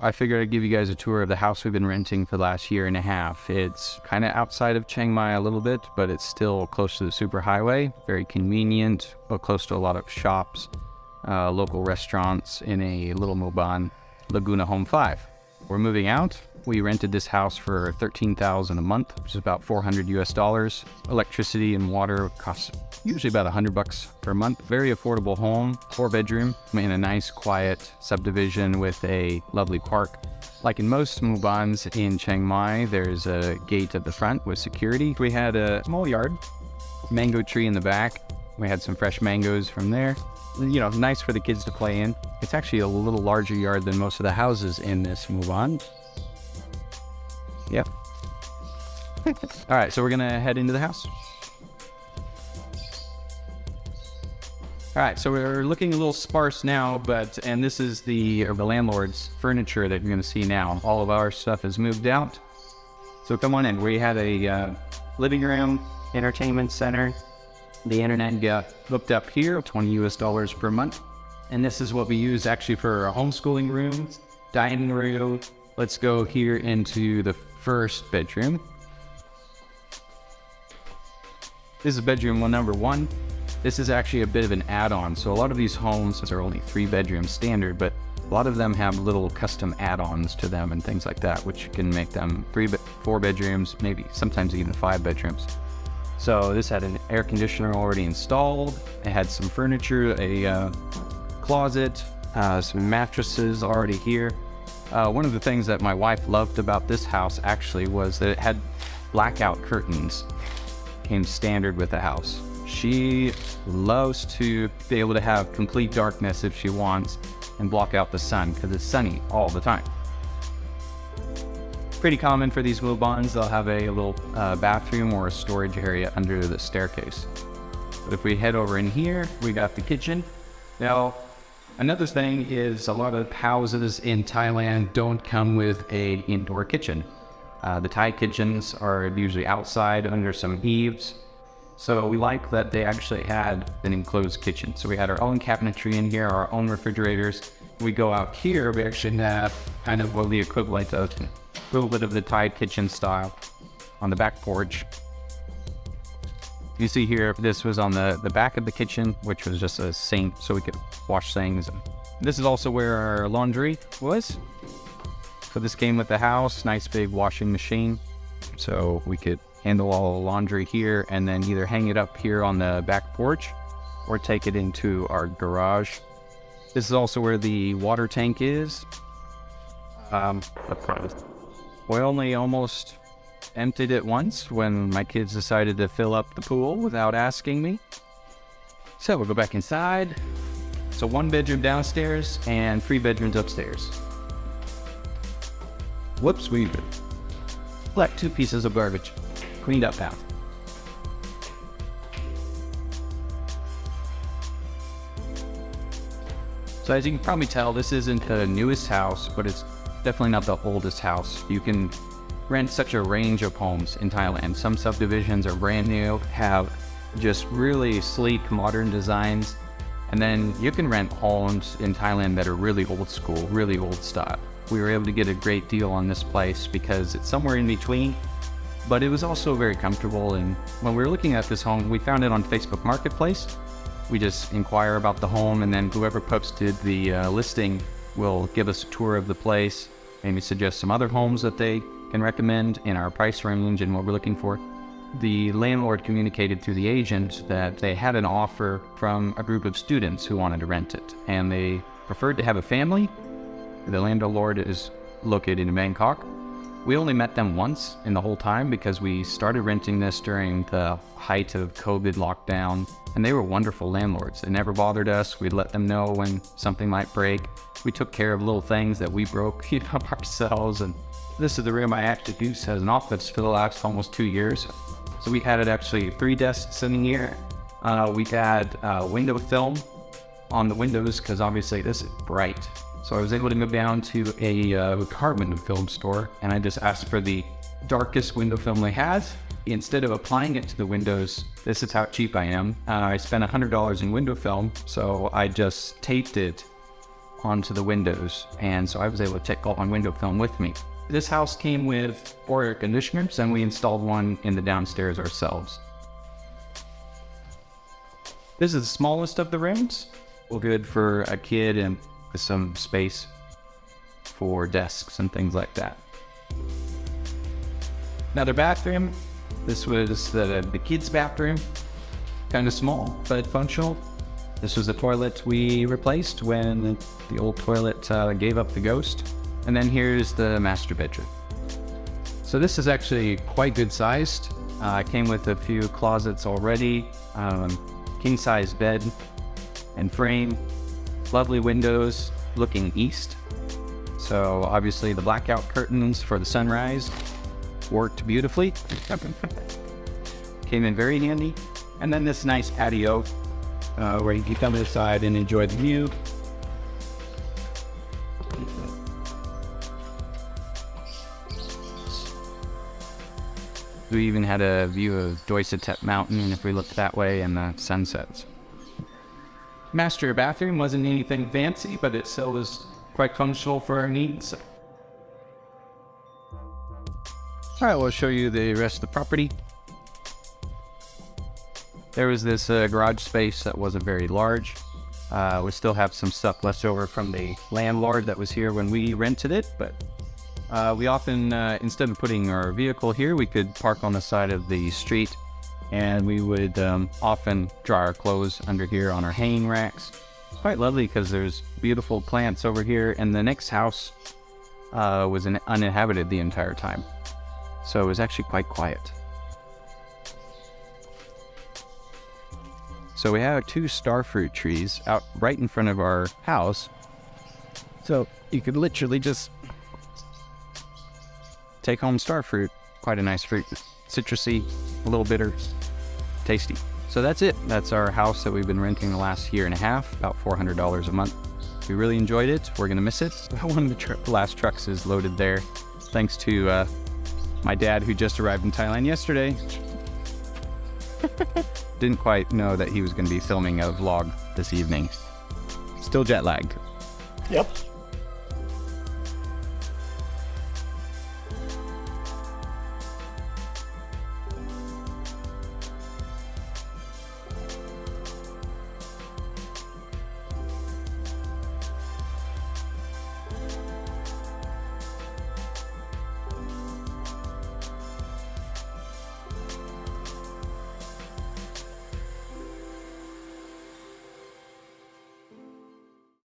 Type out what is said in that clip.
I figured I'd give you guys a tour of the house we've been renting for the last year and a half. It's kind of outside of Chiang Mai a little bit, but it's still close to the superhighway. Very convenient, but close to a lot of shops, local restaurants in a little Moban, Laguna Home 5. We're moving out. We rented this house for $13,000 a month, which is about $400 US. Electricity and water costs usually about $100 per month. Very affordable home, 4-bedroom in a nice quiet subdivision with a lovely park. Like in most Mubans in Chiang Mai, there's a gate at the front with security. We had a small yard, mango tree in the back. We had some fresh mangoes from there. You know, nice for the kids to play in. It's actually a little larger yard than most of the houses in this Muban. Yep. All right, so we're gonna head into the house. All right, so we're looking a little sparse now, and this is the landlord's furniture that you're gonna see now. All of our stuff is moved out. So come on in. We had a living room, entertainment center. The internet got hooked up here, $20 US per month. And this is what we use actually for our homeschooling room, dining room. Let's go here into the first bedroom. This is bedroom number 1. This is actually a bit of an add-on. So a lot of these homes are only 3 bedrooms standard, but a lot of them have little custom add-ons to them and things like that, which can make them 4 bedrooms, maybe sometimes even 5 bedrooms. So this had an air conditioner already installed. It had some furniture, a closet, some mattresses already here. One of the things that my wife loved about this house actually was that it had blackout curtains. Came standard with the house. She loves to be able to have complete darkness if she wants and block out the sun because it's sunny all the time. Pretty common for these Mubans. They'll have a little bathroom or a storage area under the staircase. But if we head over in here, we got the kitchen. Now, another thing is a lot of houses in Thailand don't come with an indoor kitchen. The Thai kitchens are usually outside under some eaves. So we like that they actually had an enclosed kitchen. So we had our own cabinetry in here, our own refrigerators. We go out here, we actually have kind of what the equivalent of a little bit of the Thai kitchen style on the back porch. You see here, this was on the back of the kitchen, which was just a sink so we could wash things. This is also where our laundry was. So this came with the house, nice big washing machine. So we could handle all the laundry here and then either hang it up here on the back porch or take it into our garage. This is also where the water tank is. We only almost emptied it once when my kids decided to fill up the pool without asking me. So we'll go back inside. So 1 bedroom downstairs and 3 bedrooms upstairs. Whoops, we left 2 pieces of garbage. Cleaned up now. So as you can probably tell, this isn't the newest house, but it's definitely not the oldest house. You can rent such a range of homes in Thailand. Some subdivisions are brand new, have just really sleek, modern designs. And then you can rent homes in Thailand that are really old school, really old style. We were able to get a great deal on this place because it's somewhere in between, but it was also very comfortable. And when we were looking at this home, we found it on Facebook Marketplace. We just inquire about the home, and then whoever posted the listing will give us a tour of the place, maybe suggest some other homes that they can recommend in our price range and what we're looking for. The landlord communicated through the agent that they had an offer from a group of students who wanted to rent it, and they preferred to have a family. The landlord is located in Bangkok. We only met them once in the whole time because we started renting this during the height of COVID lockdown, and they were wonderful landlords. They never bothered us. We'd let them know when something might break. We took care of little things that we broke ourselves. And this is the room I actually use as an office for the last almost 2 years. So we had it actually 3 desks sitting here. We had window film on the windows because obviously this is bright. So I was able to go down to a carbon film store, and I just asked for the darkest window film they had. Instead of applying it to the windows, this is how cheap I am. I spent $100 in window film, so I just taped it onto the windows, and so I was able to take all my window film with me. This house came with 4 air conditioners, and we installed one in the downstairs ourselves. This is the smallest of the rooms. Well, good for a kid and with some space for desks and things like that. Another bathroom. This was the kids' bathroom. Kind of small, but functional. This was the toilet we replaced when the old toilet gave up the ghost. And then here's the master bedroom. So this is actually quite good sized. Came with a few closets already. King size bed and frame. Lovely windows looking east. So obviously the blackout curtains for the sunrise worked beautifully. Came in very handy. And then this nice patio where you can come inside and enjoy the view. We even had a view of Doisatep Mountain if we looked that way and the sunsets. Master bathroom wasn't anything fancy, but it still was quite functional for our needs. Alright, we'll show you the rest of the property. There was this garage space that wasn't very large. We still have some stuff left over from the landlord that was here when we rented it, but we often, instead of putting our vehicle here, we could park on the side of the street, and we would often dry our clothes under here on our hanging racks. Quite lovely because there's beautiful plants over here, and the next house was uninhabited the entire time. So it was actually quite quiet. So we have 2 starfruit trees out right in front of our house. So you could literally just take home starfruit. Quite a nice fruit. Citrusy, a little bitter, tasty. So that's it. That's our house that we've been renting the last year and a half, about $400 a month. We really enjoyed it. We're going to miss it. One of the last trucks is loaded there. Thanks to my dad, who just arrived in Thailand yesterday. Didn't quite know that he was going to be filming a vlog this evening. Still jet lagged. Yep.